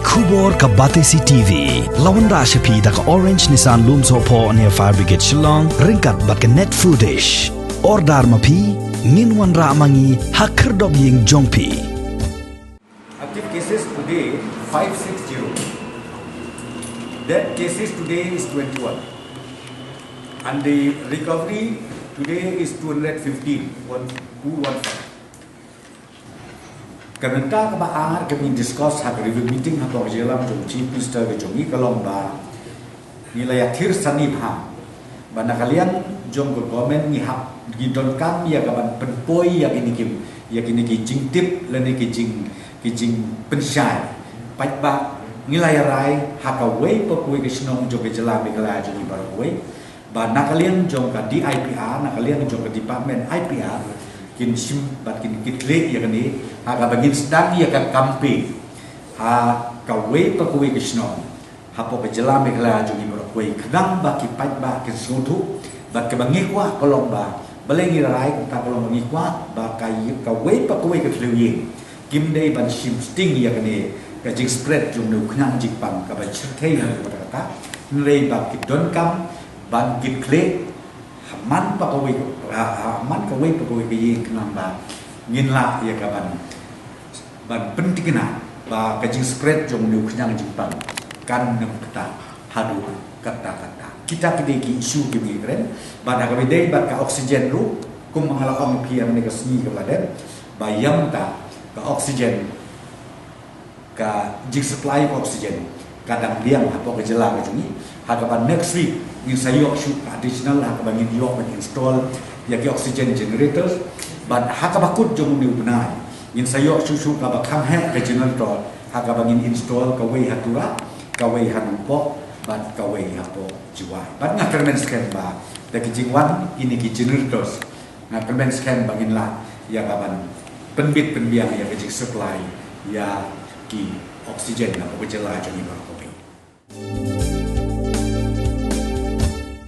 Kubor ka Batesi TV. Lawan Rashapi da ka Orange Nissan Loom Sopo near Fire Brigade Shillong. Ringkat bat ka net foodish. Ordar mapi. Nginwan ra mangi hakir dog ying jongpi. Active cases today 560. Dead cases today is 21. And the recovery today is 215. 215. Karena kebaar kami discuss hak review meeting hak berjalan jom chief minister ke jongi kalong ba nilai akhir sani bah bana kalian jom ke government ni hak gidon kam ya kaban penpoi ya kini kijing tip lani kijing pensyai pat ba nilai rai hak away pekui ke senong jom ke jalan begala jongi baraway bana kalian jom ke di IPR nak kalian jom ke department IPR kin sim bat kin kitle ya kani ha ka bagin sedang ya ka kampe ha ka we pa kuwe kisno ha po bejela megla jungi moro kuwe kadang ba ki pat ba ki sudu bat ke bangi kwa kolong ba balengi rai ta kolong bangi kwa ba kai ka we pa kuwe ke tlewi kim dei ban sim sting ya kani ka jing spread jung nu knang jing pam ka ba chthei ha ba ta nrei ba ki don kam ban kitle man pa kawai man kawai pa kawai kaya kenamba nginla ya kaban ban pentingna ba kajing spread jong nu kenyang jipang kan nem kata hadu kata kita kideki isu gibi keren bana kami dei bat ka oksigen ru kum mangalakom pian ne kasni kepada bayam ta ka oksigen ka jing supply oksigen kadang diam apa kejela ke jungi hadapan next week in sayok shoot additional hak bangin yok ban install yaki oxygen generators but hak bakut jong ni benai in sayok shoot ka bakam he ke generator hak bangin install ka wei hatura ka wei hanupo but ka wei hapo jiwa but ngakermen scan ba da kijingwan ini ki generators ngakermen scan bangin la ya kaban penbit penbiang ya ke supply ya ki oxygen na ko jela jong ni ba